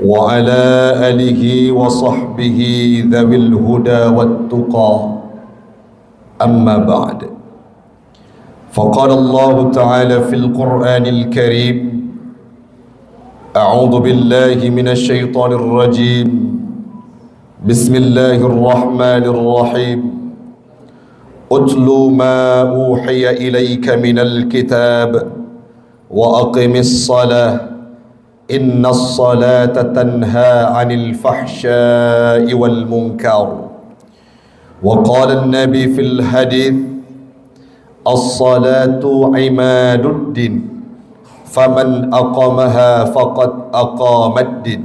وعلى آله وصحبه ذوي الهدى والتقى أما بعد فقال الله تعالى في القرآن الكريم أعوذ بالله من الشيطان الرجيم بسم الله الرحمن الرحيم أتل ما أوحي إليك من الكتاب وأقم الصلاة إن الصلاة تنهى عن الفحشاء والمنكر وقال النبي في الحديث الصلاة عماد الدين فمن أقامها فقد أقام الدين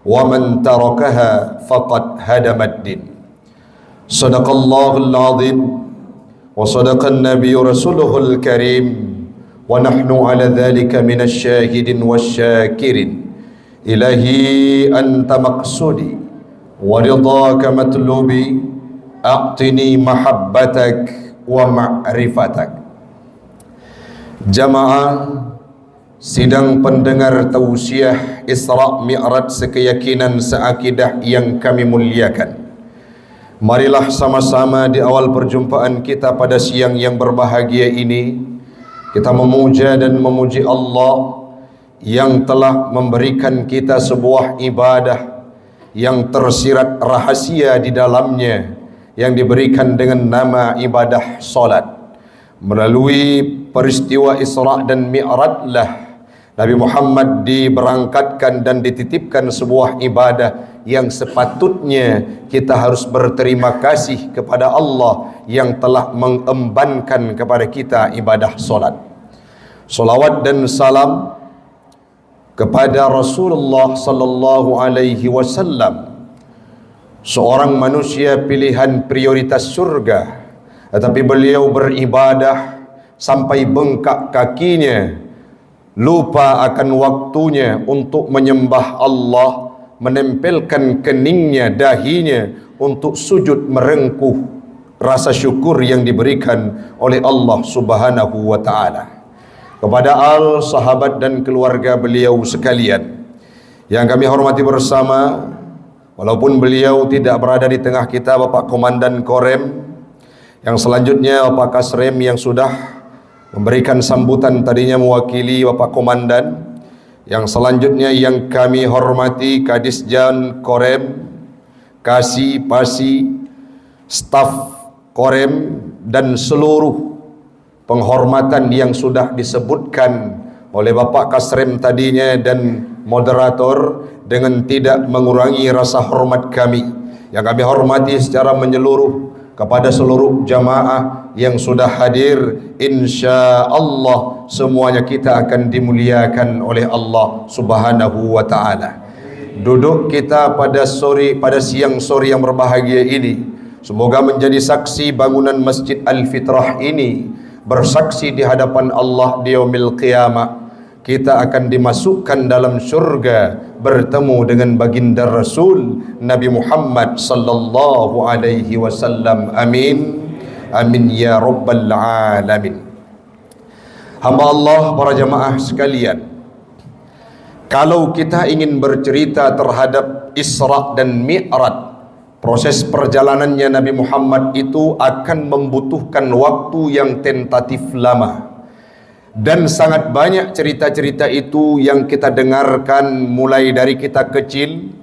ومن تركها فقد هدم الدين صدق الله العظيم وصدق النبي رسوله الكريم ونحن على ذلك من الشاهدين والشاكرين إلهي أنت مقصودي ورضاك مطلوبي أعطني محبتك ومعرفتك. Jamaah sidang pendengar tausiah Isra Mi'raj sekeyakinan seakidah yang kami muliakan, marilah sama-sama di awal perjumpaan kita pada siang yang berbahagia ini kita memuja dan memuji Allah yang telah memberikan kita sebuah ibadah yang tersirat rahasia di dalamnya, yang diberikan dengan nama ibadah solat. Melalui peristiwa Isra dan Mi'raj lah Nabi Muhammad diberangkatkan dan dititipkan sebuah ibadah yang sepatutnya kita harus berterima kasih kepada Allah yang telah mengembankan kepada kita ibadah solat. Salawat dan salam kepada Rasulullah sallallahu alaihi wasallam, seorang manusia pilihan prioritas surga, tetapi beliau beribadah sampai bengkak kakinya, lupa akan waktunya untuk menyembah Allah, menempelkan keningnya, dahinya untuk sujud merengkuh rasa syukur yang diberikan oleh Allah Subhanahu wa taala. Kepada sahabat dan keluarga beliau sekalian yang kami hormati bersama, walaupun beliau tidak berada di tengah kita, Bapak Komandan Korem, yang selanjutnya Bapak Kasrem yang sudah memberikan sambutan tadinya mewakili Bapak Komandan, yang selanjutnya yang kami hormati Kadisjan Korem, Kasi, Pasi, staf Korem, dan seluruh penghormatan yang sudah disebutkan oleh Bapak Kasrem tadinya dan moderator, dengan tidak mengurangi rasa hormat kami yang kami hormati secara menyeluruh kepada seluruh jamaah yang sudah hadir. Insya Allah semuanya kita akan dimuliakan oleh Allah Subhanahu wa ta'ala. Duduk kita pada siang sore yang berbahagia ini semoga menjadi saksi bangunan Masjid Al-Fitrah ini, bersaksi di hadapan Allah di yaumil qiyamah. Kita akan dimasukkan dalam syurga bertemu dengan baginda Rasul Nabi Muhammad sallallahu alaihi wasallam. Amin. Amin ya rabbal alamin. Hamba Allah, para jamaah sekalian, kalau kita ingin bercerita terhadap Isra dan Mi'raj, proses perjalanannya Nabi Muhammad itu akan membutuhkan waktu yang tentatif lama. Dan sangat banyak cerita-cerita itu yang kita dengarkan mulai dari kita kecil.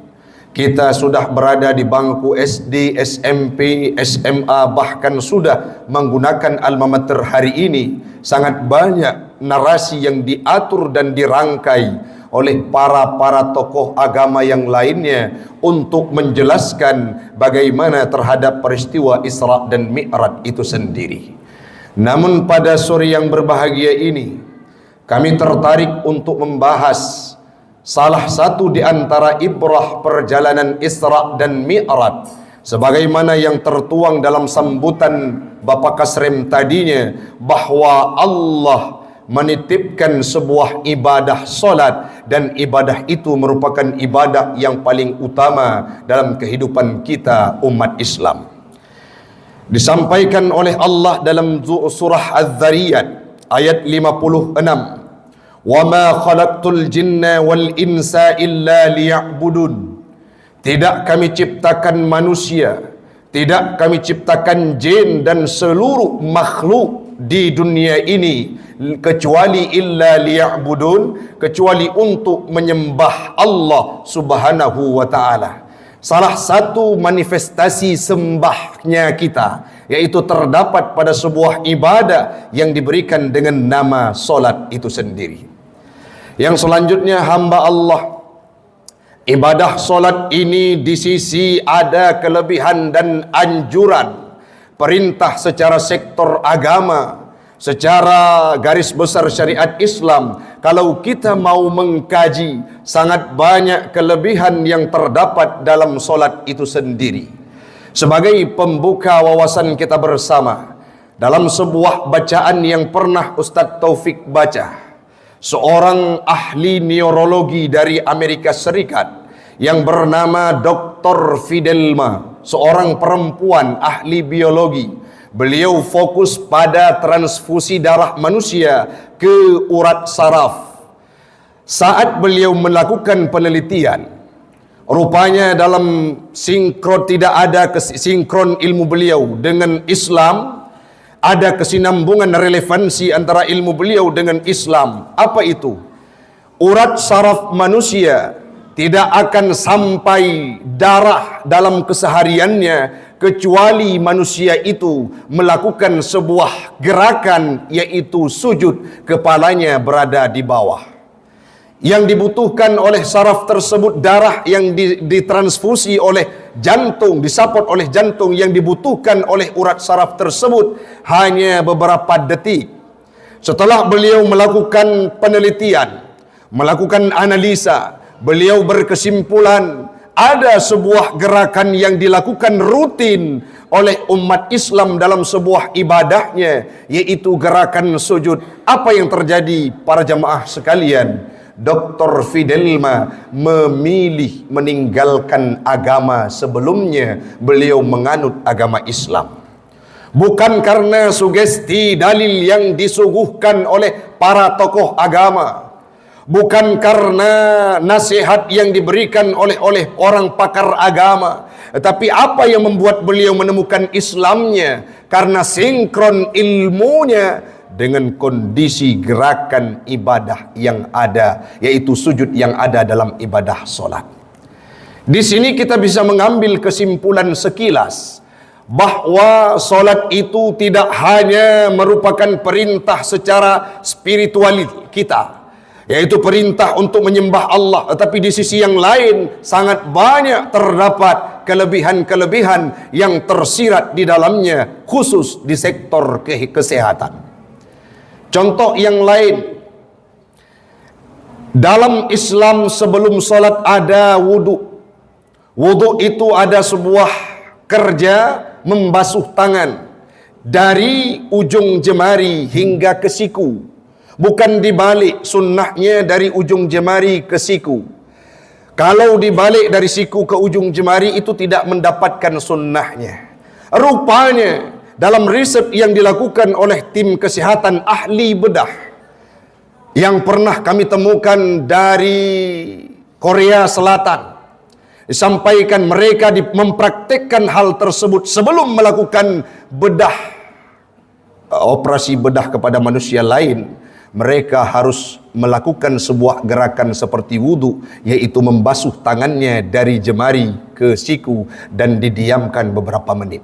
Kita sudah berada di bangku SD, SMP, SMA, bahkan sudah menggunakan alma mater hari ini. Sangat banyak narasi yang diatur dan dirangkai oleh para tokoh agama yang lainnya untuk menjelaskan bagaimana terhadap peristiwa Isra dan Mi'raj itu sendiri. Namun pada sore yang berbahagia ini kami tertarik untuk membahas salah satu di antara ibrah perjalanan Isra dan Mi'raj, sebagaimana yang tertuang dalam sambutan Bapak Kasrem tadinya, bahwa Allah menitipkan sebuah ibadah solat, dan ibadah itu merupakan ibadah yang paling utama dalam kehidupan kita umat Islam. Disampaikan oleh Allah dalam surah Az-Zariyat ayat 56, wa ma khalaqtul jinna wal insa illa liya'budun. Tidak kami ciptakan manusia, tidak kami ciptakan jin dan seluruh makhluk di dunia ini kecuali illa liya'budun, kecuali untuk menyembah Allah Subhanahu wa taala. Salah satu manifestasi sembahnya kita yaitu terdapat pada sebuah ibadah yang diberikan dengan nama solat itu sendiri. Yang selanjutnya hamba Allah, ibadah solat ini di sisi ada kelebihan dan anjuran, perintah secara sektor agama, secara garis besar syariat Islam. Kalau kita mau mengkaji, sangat banyak kelebihan yang terdapat dalam solat itu sendiri. Sebagai pembuka wawasan kita bersama, dalam sebuah bacaan yang pernah Ustadz Taufik baca, seorang ahli neurologi dari Amerika Serikat yang bernama Dr. Fidelma, seorang perempuan ahli biologi. Beliau fokus pada transfusi darah manusia ke urat saraf. Saat beliau melakukan penelitian, rupanya dalam tidak ada sinkron ilmu beliau dengan Islam, ada kesinambungan relevansi antara ilmu beliau dengan Islam. Apa itu? Urat saraf manusia tidak akan sampai darah dalam kesehariannya kecuali manusia itu melakukan sebuah gerakan, yaitu sujud, kepalanya berada di bawah. Yang dibutuhkan oleh saraf tersebut, darah yang ditransfusi oleh jantung, disupport oleh jantung, yang dibutuhkan oleh urat saraf tersebut hanya beberapa detik. Setelah beliau melakukan penelitian, melakukan analisa, beliau berkesimpulan ada sebuah gerakan yang dilakukan rutin oleh umat Islam dalam sebuah ibadahnya, yaitu gerakan sujud. Apa yang terjadi para jamaah sekalian? Dr. Fidelma memilih meninggalkan agama sebelumnya beliau menganut agama Islam. Bukan karena sugesti dalil yang disuguhkan oleh para tokoh agama, bukan karena nasihat yang diberikan oleh orang pakar agama, tetapi apa yang membuat beliau menemukan Islamnya? Karena sinkron ilmunya dengan kondisi gerakan ibadah yang ada, yaitu sujud yang ada dalam ibadah solat. Di sini kita bisa mengambil kesimpulan sekilas bahwa solat itu tidak hanya merupakan perintah secara spiritual kita, yaitu perintah untuk menyembah Allah, tetapi di sisi yang lain sangat banyak terdapat kelebihan-kelebihan yang tersirat di dalamnya, khusus di sektor kesehatan. Contoh yang lain, dalam Islam sebelum solat ada wudu. Wudu itu ada sebuah kerja membasuh tangan dari ujung jemari hingga ke siku. Bukan dibalik, sunnahnya dari ujung jemari ke siku. Kalau dibalik dari siku ke ujung jemari itu tidak mendapatkan sunnahnya. Rupanya dalam riset yang dilakukan oleh tim kesehatan ahli bedah yang pernah kami temukan dari Korea Selatan, disampaikan mereka mempraktekkan hal tersebut sebelum melakukan bedah, operasi bedah kepada manusia lain. Mereka harus melakukan sebuah gerakan seperti wudu, yaitu membasuh tangannya dari jemari ke siku dan didiamkan beberapa menit.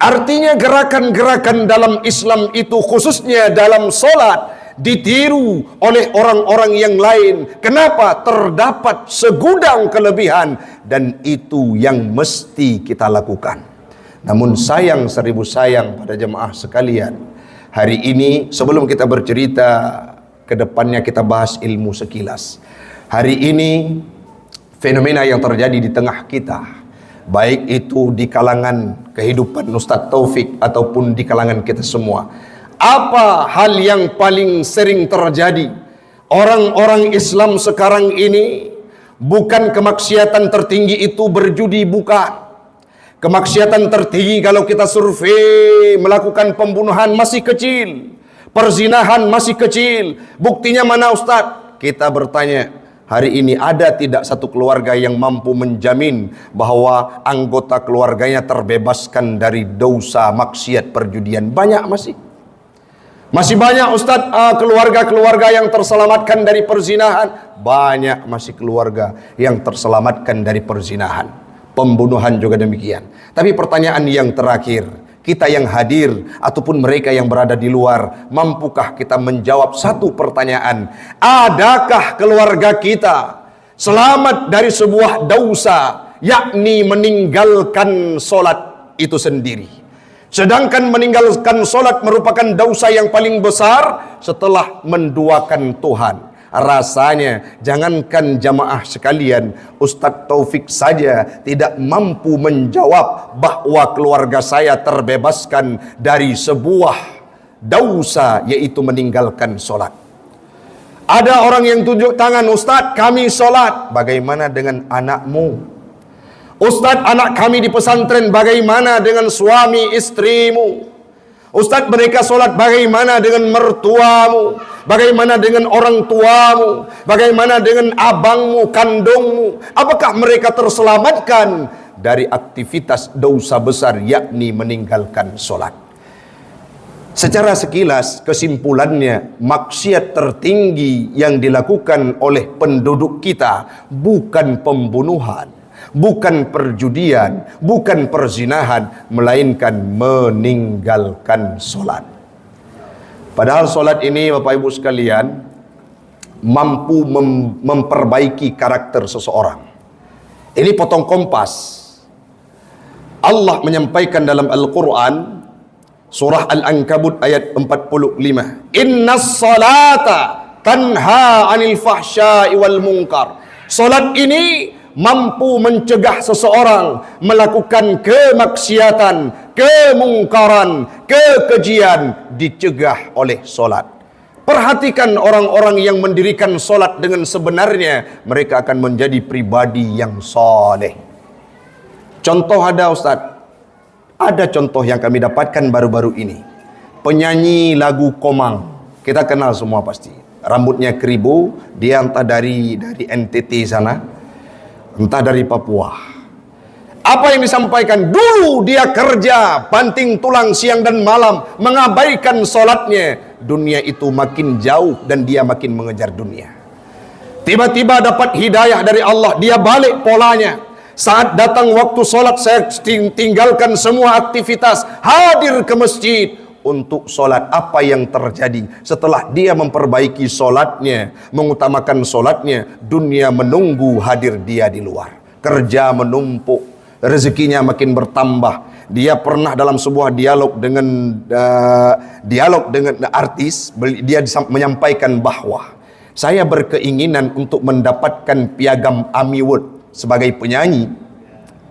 Artinya gerakan-gerakan dalam Islam itu, khususnya dalam solat, ditiru oleh orang-orang yang lain. Kenapa? Terdapat segudang kelebihan, dan itu yang mesti kita lakukan. Namun sayang seribu sayang pada jemaah sekalian, hari ini sebelum kita bercerita ke depannya, kita bahas ilmu sekilas. Hari ini fenomena yang terjadi di tengah kita, baik itu di kalangan kehidupan Ustadz Taufik ataupun di kalangan kita semua. Apa hal yang paling sering terjadi? Orang-orang Islam sekarang ini, bukan kemaksiatan tertinggi itu berjudi, bukan. Kemaksiatan tertinggi kalau kita survei melakukan pembunuhan masih kecil. Perzinahan masih kecil. Buktinya mana Ustaz? Kita bertanya, hari ini ada tidak satu keluarga yang mampu menjamin bahwa anggota keluarganya terbebaskan dari dosa maksiat perjudian? Banyak masih. Masih banyak Ustaz keluarga-keluarga yang terselamatkan dari perzinahan. Banyak masih keluarga yang terselamatkan dari perzinahan. Pembunuhan juga demikian. Tapi pertanyaan yang terakhir, kita yang hadir ataupun mereka yang berada di luar, mampukah kita menjawab satu pertanyaan? Adakah keluarga kita selamat dari sebuah dosa, yakni meninggalkan solat itu sendiri? Sedangkan meninggalkan solat merupakan dosa yang paling besar setelah menduakan Tuhan. Rasanya jangankan jamaah sekalian, Ustadz Taufik saja tidak mampu menjawab bahwa keluarga saya terbebaskan dari sebuah dosa, yaitu meninggalkan solat. Ada orang yang tunjuk tangan, Ustadz kami solat. Bagaimana dengan anakmu? Ustadz anak kami di pesantren, bagaimana dengan suami istrimu? Ustadz mereka solat, bagaimana dengan mertuamu? Bagaimana dengan orang tuamu? Bagaimana dengan abangmu, kandungmu? Apakah mereka terselamatkan dari aktivitas dosa besar, yakni meninggalkan solat? Secara sekilas kesimpulannya, maksiat tertinggi yang dilakukan oleh penduduk kita bukan pembunuhan, bukan perjudian, bukan perzinahan, melainkan meninggalkan solat. Padahal solat ini Bapak Ibu sekalian mampu memperbaiki karakter seseorang. Ini potong kompas. Allah menyampaikan dalam Al-Quran surah Al-Ankabut ayat 45, Innas salata tanha anil fahsya'i wal munkar. Solat ini mampu mencegah seseorang melakukan kemaksiatan, kemungkaran, kekejian, dicegah oleh solat. Perhatikan orang-orang yang mendirikan solat dengan sebenarnya, mereka akan menjadi pribadi yang soleh. Contoh ada Ustaz, ada contoh yang kami dapatkan baru-baru ini. Penyanyi lagu Komang, kita kenal semua pasti. Rambutnya keribu, dia entah dari NTT sana, entah dari Papua. Apa yang disampaikan? Dulu dia kerja banting tulang siang dan malam, mengabaikan solatnya. Dunia itu makin jauh dan dia makin mengejar dunia. Tiba-tiba dapat hidayah dari Allah, dia balik polanya. Saat datang waktu solat, saya tinggalkan semua aktivitas, hadir ke masjid untuk solat. Apa yang terjadi setelah dia memperbaiki solatnya, mengutamakan solatnya? Dunia menunggu hadir dia di luar. Kerja menumpuk, rezekinya makin bertambah. Dia pernah dalam sebuah dialog dengan artis, dia menyampaikan bahwa saya berkeinginan untuk mendapatkan piagam Ami Award sebagai penyanyi.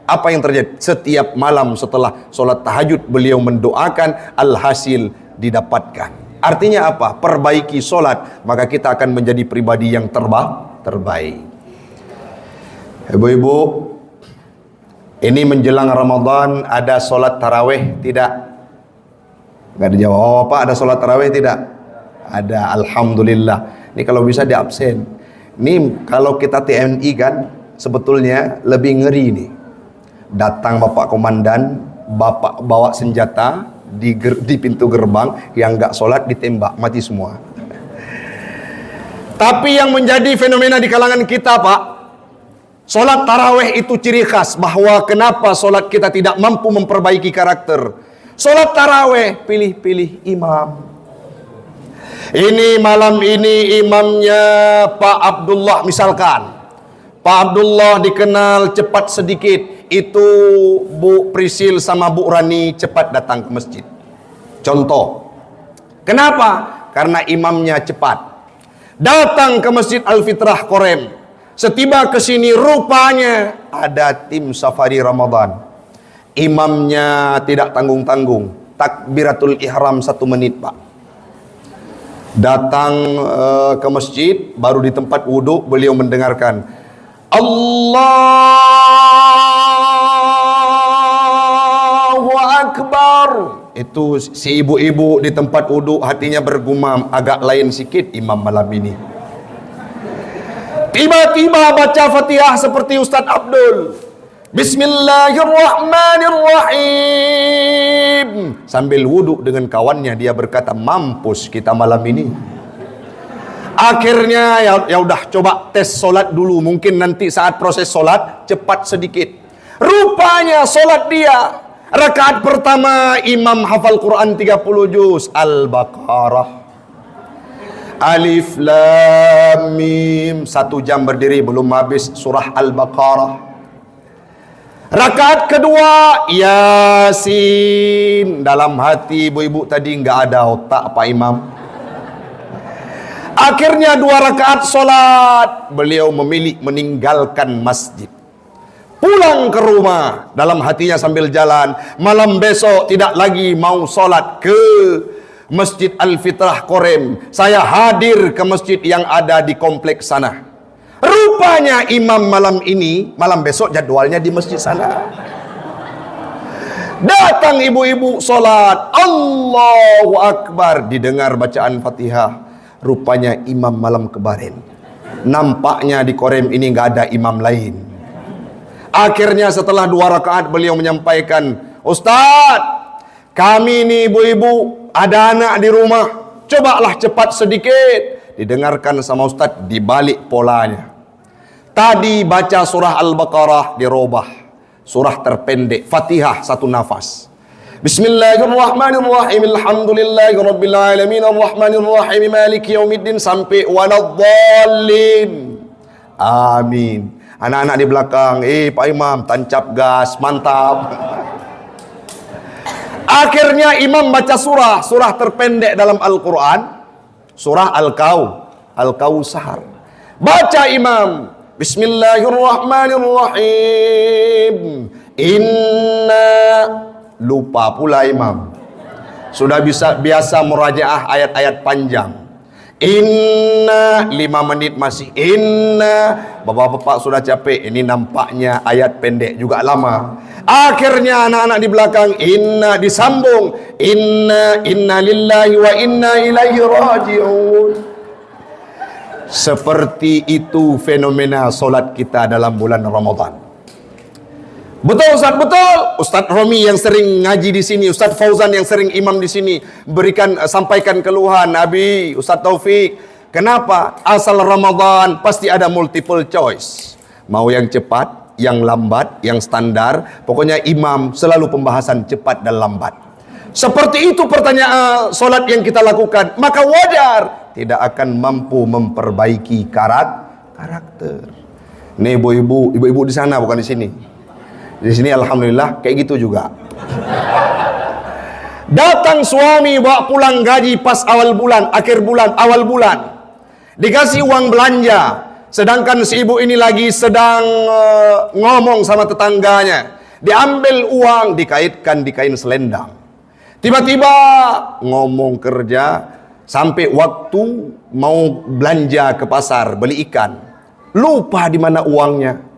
Apa yang terjadi? Setiap malam setelah solat tahajud beliau mendoakan, alhasil didapatkan. Artinya apa? Perbaiki solat, maka kita akan menjadi pribadi yang terbaik. Ibu-ibu, ini menjelang Ramadan ada solat tarawih tidak? Nggak dijawab. Oh, Pak, ada solat tarawih tidak? Ada, alhamdulillah. Ini kalau bisa di absen. Ini kalau kita TNI kan sebetulnya lebih ngeri nih. Datang Bapak Komandan, Bapak bawa senjata di pintu gerbang, yang nggak sholat ditembak, mati semua. Tapi yang menjadi fenomena di kalangan kita, Pak, sholat tarawih itu ciri khas bahwa kenapa sholat kita tidak mampu memperbaiki karakter. Sholat tarawih pilih-pilih imam. Ini malam ini imamnya Pak Abdullah misalkan. Pak Abdullah dikenal cepat sedikit. Itu Bu Prisil sama Bu Rani cepat datang ke masjid. Contoh. Kenapa? Karena imamnya cepat. Datang ke Masjid Al-Fitrah Korem. Setiba ke sini rupanya ada tim safari Ramadan. Imamnya tidak tanggung-tanggung. Takbiratul ihram 1 menit, Pak. Datang ke masjid, baru di tempat wudhu beliau mendengarkan Allahu Akbar. Itu si ibu-ibu di tempat wudhu hatinya bergumam, agak lain sikit imam malam ini. Tiba-tiba baca Fatihah seperti Ustaz Abdul. Bismillahirrahmanirrahim. Sambil wudhu dengan kawannya dia berkata, mampus kita malam ini. Akhirnya ya udah coba tes solat dulu, mungkin nanti saat proses solat cepat sedikit. Rupanya solat dia rakaat pertama imam hafal Quran 30 juz Al-Baqarah. Alif Lam Mim, 1 jam berdiri belum habis surah Al-Baqarah. Rakaat kedua Yasin. Dalam hati ibu-ibu tadi nggak ada otak Pak Imam. Akhirnya 2 rakaat solat beliau memilih meninggalkan masjid, pulang ke rumah. Dalam hatinya sambil jalan, malam besok tidak lagi mau solat ke Masjid Al-Fitrah Korem, saya hadir ke masjid yang ada di kompleks sana. Rupanya imam malam ini, malam besok jadwalnya di masjid sana. Datang ibu-ibu solat, Allahu Akbar, didengar bacaan Fatihah. Rupanya imam malam kemarin. Nampaknya di Korem ini nggak ada imam lain. Akhirnya setelah 2 rakaat beliau menyampaikan, Ustadz, kami nih ibu-ibu ada anak di rumah, cobalah cepat sedikit. Didengarkan sama Ustadz, dibalik polanya. Tadi baca surah Al-Baqarah, dirubah surah terpendek, Fatihah 1 nafas. Bismillahirrahmanirrahim, alhamdulillahirabbil alamin, arrahmanirrahim, maliki yaumiddin, sampai waladdallin. Amin. Anak-anak di belakang, Pak Imam, tancap gas, mantap. Akhirnya imam baca surah terpendek dalam Al-Quran, surah Al-Kautsar. Baca imam, Bismillahirrahmanirrahim. Lupa pula imam. Sudah biasa murajaah ayat-ayat panjang. 5 menit masih. Bapak-bapak sudah capek. Ini nampaknya ayat pendek juga lama. Akhirnya anak-anak di belakang disambung, inna lillahi wa inna ilaihi raji'un. Seperti itu fenomena solat kita dalam bulan Ramadan. Betul Ustaz, betul. Ustaz Romi yang sering ngaji di sini, Ustaz Fauzan yang sering imam di sini sampaikan keluhan. Nabi, Ustaz Taufik, kenapa asal Ramadan pasti ada multiple choice? Mau yang cepat, yang lambat, yang standar, pokoknya imam selalu pembahasan cepat dan lambat. Seperti itu pertanyaan solat yang kita lakukan, maka wajar tidak akan mampu memperbaiki karakter. Nih ibu-ibu di sana bukan di sini. Di sini alhamdulillah kayak gitu juga. Datang suami bawa pulang gaji pas awal bulan, akhir bulan, awal bulan. Dikasih uang belanja. Sedangkan si ibu ini lagi sedang ngomong sama tetangganya. Diambil uang, dikaitkan di kain selendang. Tiba-tiba ngomong kerja, sampai waktu mau belanja ke pasar, beli ikan. Lupa di mana uangnya.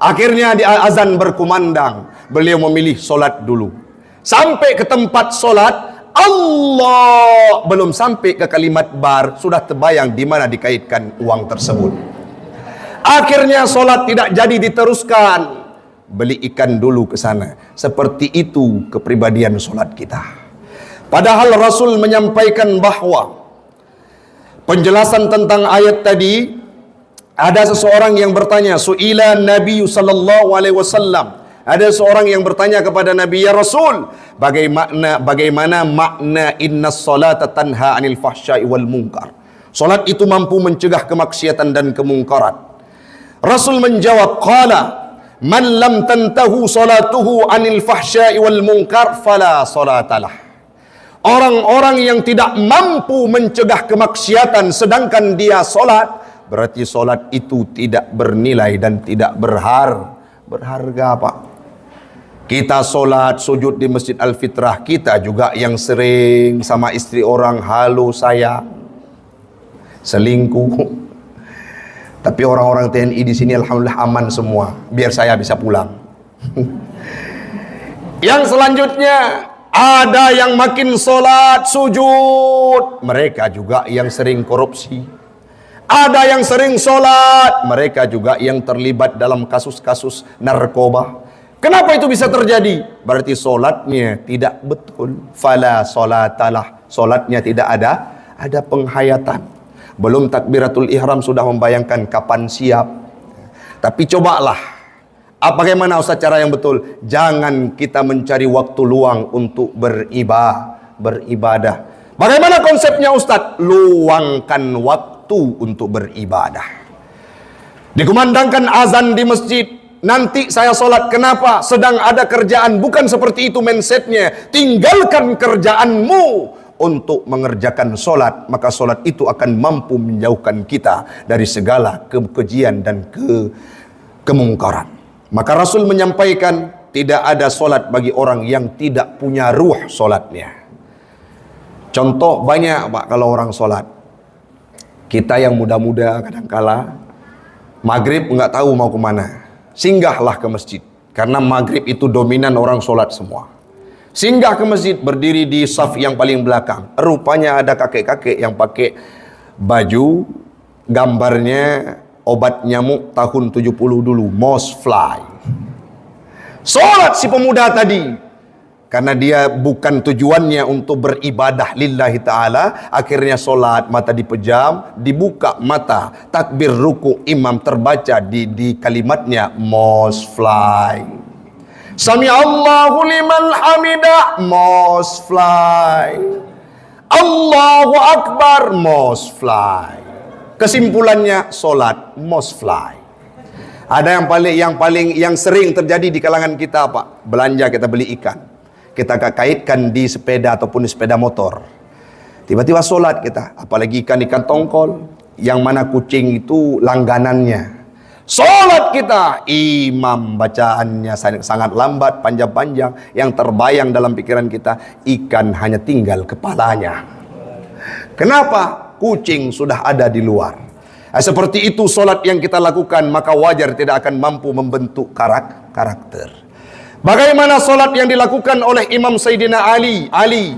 Akhirnya di azan berkumandang, beliau memilih solat dulu. Sampai ke tempat solat, Allah, belum sampai ke kalimat bar, sudah terbayang di mana dikaitkan uang tersebut. Akhirnya solat tidak jadi diteruskan. Beli ikan dulu ke sana. Seperti itu kepribadian solat kita. Padahal Rasul menyampaikan bahwa penjelasan tentang ayat tadi, ada seseorang yang bertanya, su'ila Nabi sallallahu alaihi wasallam. Ada seorang yang bertanya kepada Nabi, ya Rasul, bagaimana makna innas salata tanha 'anil fahsya'i wal munkar? Salat itu mampu mencegah kemaksiatan dan kemungkaran. Rasul menjawab, qala man lam tantahu salatuhu 'anil fahsya'i wal munkar fala salatalah. Orang-orang yang tidak mampu mencegah kemaksiatan sedangkan dia solat, berarti solat itu tidak bernilai dan tidak berharga, Pak. Kita solat sujud di Masjid Al-Fitrah, kita juga yang sering sama istri orang, halo saya, selingkuh. Tapi orang-orang TNI di sini alhamdulillah aman semua, biar saya bisa pulang. Yang selanjutnya, Ada yang makin solat sujud, mereka juga yang sering korupsi. Ada yang sering solat, mereka juga yang terlibat dalam kasus-kasus narkoba. Kenapa itu bisa terjadi? Berarti solatnya tidak betul. Fala solatalah, solatnya tidak ada penghayatan. Belum takbiratul ihram sudah membayangkan kapan siap. Tapi cobalah, bagaimana Ustaz cara yang betul? Jangan kita mencari waktu luang untuk beribadah. Bagaimana konsepnya Ustaz? Luangkan waktu untuk beribadah. Dikumandangkan azan di masjid, nanti saya sholat. Kenapa? Sedang ada kerjaan. Bukan seperti itu mindsetnya. Tinggalkan kerjaanmu untuk mengerjakan sholat. Maka sholat itu akan mampu menjauhkan kita dari segala kekejian dan kemungkaran. Maka Rasul menyampaikan, tidak ada sholat bagi orang yang tidak punya ruh sholatnya. Contoh banyak Pak kalau orang sholat. Kita yang muda-muda kadangkala maghrib nggak tahu mau kemana. Singgahlah ke masjid, karena maghrib itu dominan orang sholat semua. Singgah ke masjid, berdiri di saf yang paling belakang. Rupanya ada kakek-kakek yang pakai baju gambarnya obat nyamuk tahun 70 dulu, mouse fly. Sholat si pemuda tadi, karena dia bukan tujuannya untuk beribadah lillahi ta'ala. Akhirnya sholat, mata dipejam, dibuka mata, takbir ruku, imam terbaca di kalimatnya mouse fly. Sami Allahu liman hamidah, mouse fly. Allahu akbar, mouse fly. Kesimpulannya sholat mouse fly. Ada yang sering terjadi di kalangan kita Pak. Belanja, kita beli ikan, kita kaitkan di sepeda ataupun di sepeda motor. Tiba-tiba sholat kita, apalagi ikan tongkol, yang mana kucing itu langganannya. Sholat kita, imam bacaannya sangat lambat, panjang-panjang. Yang terbayang dalam pikiran kita, ikan hanya tinggal kepalanya. Kenapa? Kucing sudah ada di luar. Seperti itu sholat yang kita lakukan, maka wajar tidak akan mampu membentuk karakter. Bagaimana solat yang dilakukan oleh Imam Sayyidina Ali,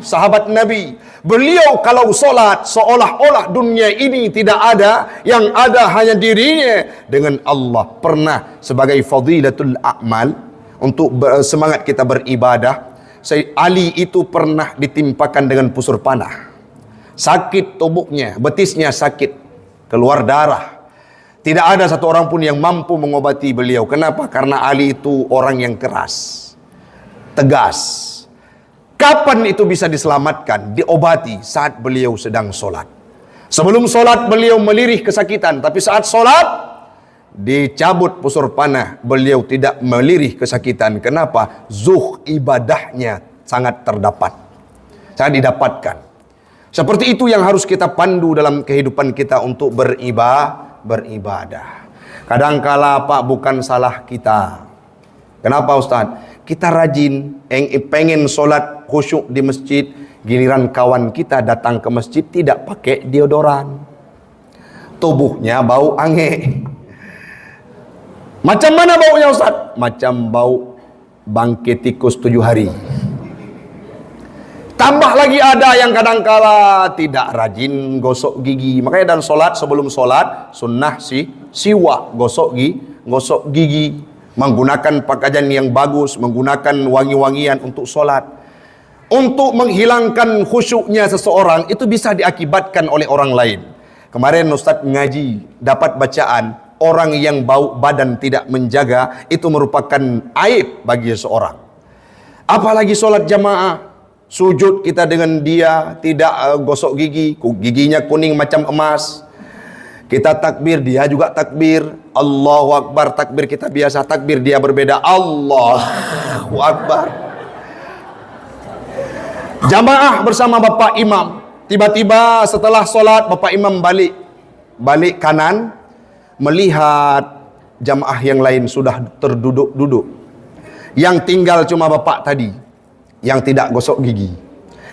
sahabat Nabi. Beliau kalau solat seolah-olah dunia ini tidak ada, yang ada hanya dirinya dengan Allah. Pernah sebagai fadilatul a'mal, untuk semangat kita beribadah, Ali itu pernah ditimpakan dengan busur panah. Sakit tubuhnya, betisnya sakit, keluar darah. Tidak ada satu orang pun yang mampu mengobati beliau. Kenapa? Karena Ali itu orang yang keras, tegas. Kapan itu bisa diselamatkan, diobati? Saat beliau sedang sholat. Sebelum sholat beliau melirih kesakitan, tapi saat sholat dicabut busur panah, beliau tidak melirih kesakitan. Kenapa? Zuh ibadahnya sangat sangat didapatkan. Seperti itu yang harus kita pandu dalam kehidupan kita untuk beribadah. Kadangkala Pak, bukan salah kita. Kenapa Ustaz? Kita rajin, pengen sholat khusyuk di masjid, giliran kawan kita datang ke masjid tidak pakai deodoran, tubuhnya bau ange. Macam mana baunya Ustaz? Macam bau bangkai tikus 7 hari. Tambah lagi ada yang kadangkala tidak rajin gosok gigi. Makanya dan sholat, sebelum sholat sunnah siwak, gosok gigi, menggunakan pakaian yang bagus, menggunakan wangi-wangian untuk sholat. Untuk menghilangkan khusyuknya seseorang, itu bisa diakibatkan oleh orang lain. Kemarin Ustaz ngaji, dapat bacaan, orang yang bau badan tidak menjaga, itu merupakan aib bagi seseorang. Apalagi sholat jamaah, sujud kita dengan dia tidak gosok giginya kuning macam emas. Kita takbir, dia juga takbir. Allahu Akbar, takbir kita biasa, takbir dia berbeda. Allahu Akbar. Jamaah bersama Bapak Imam. Tiba-tiba setelah sholat, Bapak Imam balik kanan, melihat jamaah yang lain sudah terduduk-duduk. Yang tinggal cuma Bapak tadi, yang tidak gosok gigi.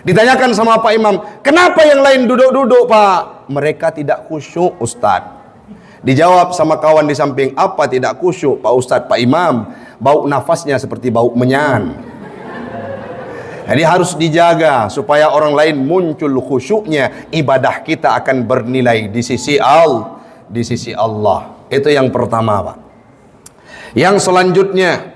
Ditanyakan sama Pak Imam, kenapa yang lain duduk-duduk Pak? Mereka tidak khusyuk Ustaz. Dijawab sama kawan di samping, apa tidak khusyuk Pak Ustaz? Pak Imam, bau nafasnya seperti bau menyan. Jadi harus dijaga supaya orang lain muncul khusyuknya, ibadah kita akan bernilai di sisi Allah. Itu yang pertama, Pak. Yang selanjutnya,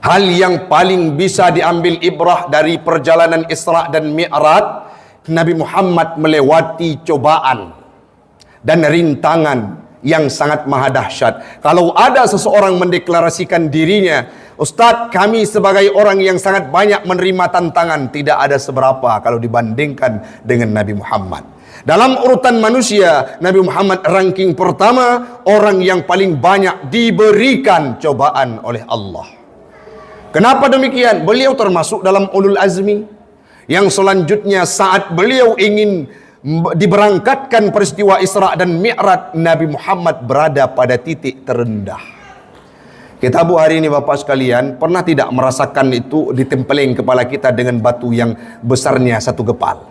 hal yang paling bisa diambil ibrah dari perjalanan Isra dan Mi'raj, Nabi Muhammad melewati cobaan dan rintangan yang sangat maha dahsyat. Kalau ada seseorang mendeklarasikan dirinya, Ustadz, kami sebagai orang yang sangat banyak menerima tantangan, tidak ada seberapa kalau dibandingkan dengan Nabi Muhammad. Dalam urutan manusia, Nabi Muhammad ranking pertama, orang yang paling banyak diberikan cobaan oleh Allah. Kenapa demikian? Beliau termasuk dalam ulul azmi. Yang selanjutnya, saat beliau ingin diberangkatkan peristiwa Isra dan Mi'raj, Nabi Muhammad berada pada titik terendah. Kita hari ini Bapak sekalian, pernah tidak merasakan itu ditempeleng kepala kita dengan batu yang besarnya satu gepal?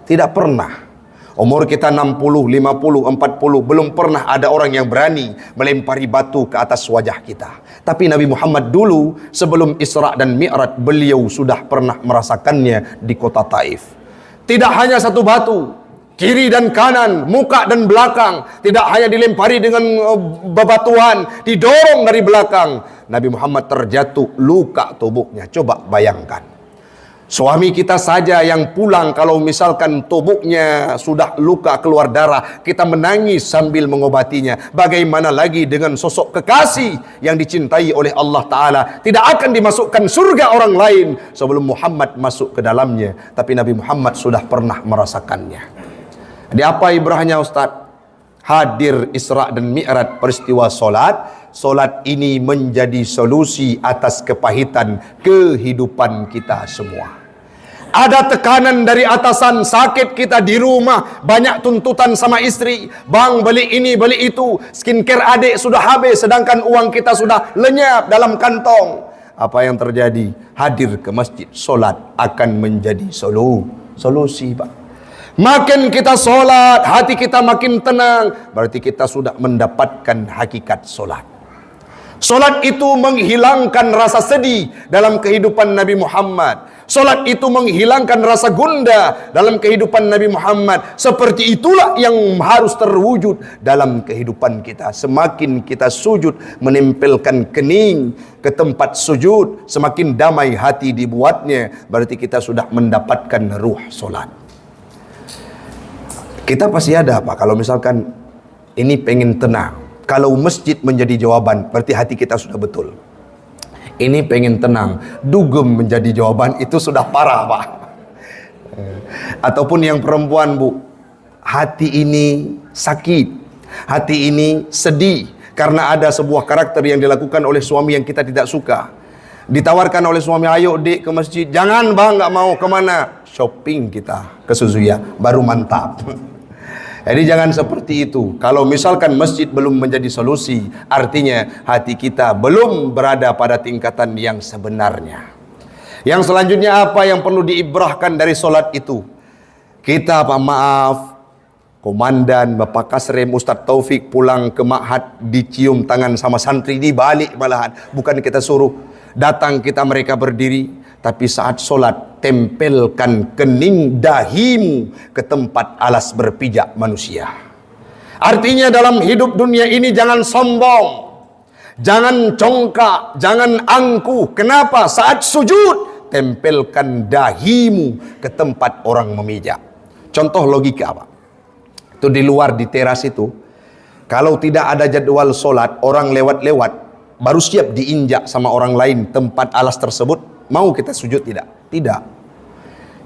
Tidak pernah. Umur kita 60, 50, 40, belum pernah ada orang yang berani melempari batu ke atas wajah kita. Tapi Nabi Muhammad dulu sebelum Isra dan Mi'raj, beliau sudah pernah merasakannya di kota Taif. Tidak hanya satu batu, kiri dan kanan, muka dan belakang. Tidak hanya dilempari dengan bebatuan, didorong dari belakang. Nabi Muhammad terjatuh, luka tubuhnya. Coba bayangkan. Suami kita saja yang pulang, kalau misalkan tubuhnya sudah luka keluar darah, kita menangis sambil mengobatinya. Bagaimana lagi dengan sosok kekasih yang dicintai oleh Allah Ta'ala? Tidak akan dimasukkan surga orang lain sebelum Muhammad masuk ke dalamnya. Tapi Nabi Muhammad sudah pernah merasakannya. Di apa ibrahnya Ustaz? Hadir Isra dan Mi'raj, peristiwa solat. Solat ini menjadi solusi atas kepahitan kehidupan kita semua. Ada tekanan dari atasan, sakit kita di rumah, banyak tuntutan sama istri, bang beli ini beli itu, skincare adik sudah habis, sedangkan uang kita sudah lenyap dalam kantong. Apa yang terjadi? Hadir ke masjid, solat akan menjadi solusi, Pak. Makin kita solat, hati kita makin tenang, berarti kita sudah mendapatkan hakikat solat. Solat itu menghilangkan rasa sedih dalam kehidupan Nabi Muhammad. Solat itu menghilangkan rasa gundah dalam kehidupan Nabi Muhammad. Seperti itulah yang harus terwujud dalam kehidupan kita. Semakin kita sujud, menempelkan kening ke tempat sujud, semakin damai hati dibuatnya, berarti kita sudah mendapatkan ruh solat. Kita pasti ada, Pak, kalau misalkan ini pengen tenang. Kalau masjid menjadi jawaban, berarti hati kita sudah betul. Ini pengen tenang, dugem menjadi jawaban, itu sudah parah, Pak. Ataupun yang perempuan, Bu, hati ini sakit, hati ini sedih karena ada sebuah karakter yang dilakukan oleh suami yang kita tidak suka. Ditawarkan oleh suami, ayo dik ke masjid. Jangan bang, nggak mau. Kemana? Shopping kita ke Suzuya, baru mantap. Jadi jangan seperti itu. Kalau misalkan masjid belum menjadi solusi, artinya hati kita belum berada pada tingkatan yang sebenarnya. Yang selanjutnya apa yang perlu diibrahkan dari solat itu? Kita, Pak, maaf, komandan, Bapak Kasrem, Ustadz Taufik pulang ke Ma'had, dicium tangan sama santri, dibalik malahan. Bukan kita suruh, datang kita mereka berdiri. Tapi saat solat, tempelkan kening dahimu ke tempat alas berpijak manusia. Artinya dalam hidup dunia ini jangan sombong, jangan congkak, jangan angkuh. Kenapa? Saat sujud, tempelkan dahimu ke tempat orang memijak. Contoh logika, Pak. Itu di luar, di teras itu, kalau tidak ada jadwal solat, orang lewat-lewat, baru siap diinjak sama orang lain tempat alas tersebut, mau kita sujud tidak? Tidak.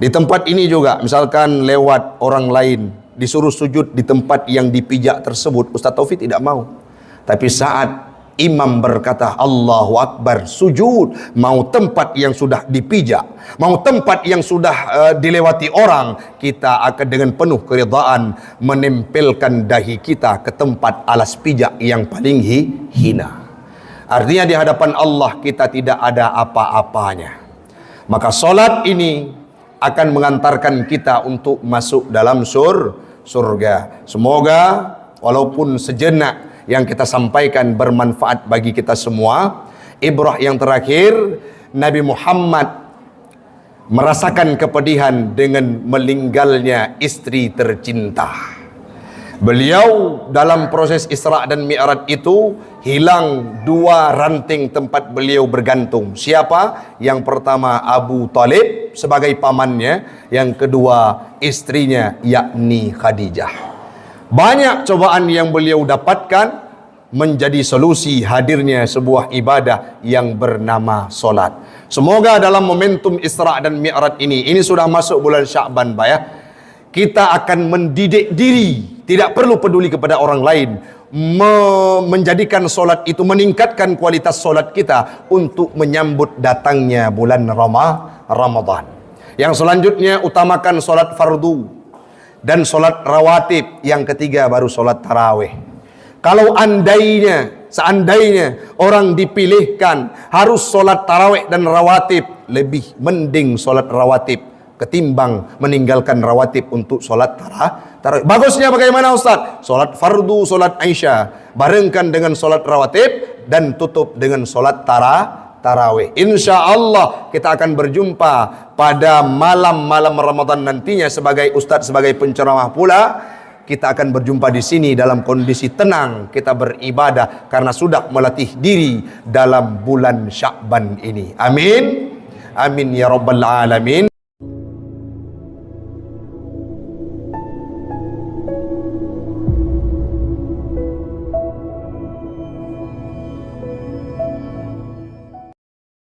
Di tempat ini juga, misalkan lewat orang lain, disuruh sujud di tempat yang dipijak tersebut, Ustaz Taufik tidak mau. Tapi saat imam berkata Allahu Akbar, sujud, mau tempat yang sudah dipijak, mau tempat yang sudah dilewati orang, kita akan dengan penuh keridhaan menempelkan dahi kita ke tempat alas pijak yang paling hina. Artinya di hadapan Allah kita tidak ada apa-apanya. Maka solat ini akan mengantarkan kita untuk masuk dalam surga. Semoga walaupun sejenak yang kita sampaikan bermanfaat bagi kita semua. Ibrah yang terakhir, Nabi Muhammad merasakan kepedihan dengan meninggalnya istri tercinta. Beliau dalam proses Isra dan Mi'raj itu hilang 2 ranting tempat beliau bergantung. Siapa? Yang pertama Abu Talib sebagai pamannya, yang kedua istrinya yakni Khadijah. Banyak cobaan yang beliau dapatkan menjadi solusi hadirnya sebuah ibadah yang bernama solat. Semoga dalam momentum Isra dan Mi'raj ini sudah masuk bulan Sya'ban, Pak ya, kita akan mendidik diri, tidak perlu peduli kepada orang lain, menjadikan solat itu, meningkatkan kualitas solat kita untuk menyambut datangnya bulan Ramadan. Yang selanjutnya utamakan solat fardu dan solat rawatib. Yang ketiga baru solat tarawih. Kalau seandainya orang dipilihkan harus solat tarawih dan rawatib, lebih mending solat rawatib ketimbang meninggalkan rawatib untuk solat tarawih. Bagusnya bagaimana Ustaz? Solat fardu, solat Aisyah, barengkan dengan solat rawatib dan tutup dengan solat tarawih. Insya Allah kita akan berjumpa pada malam-malam Ramadan nantinya. Sebagai Ustaz, sebagai penceramah pula, kita akan berjumpa di sini dalam kondisi tenang. Kita beribadah karena sudah melatih diri dalam bulan Sya'ban ini. Amin. Amin ya rabbal alamin.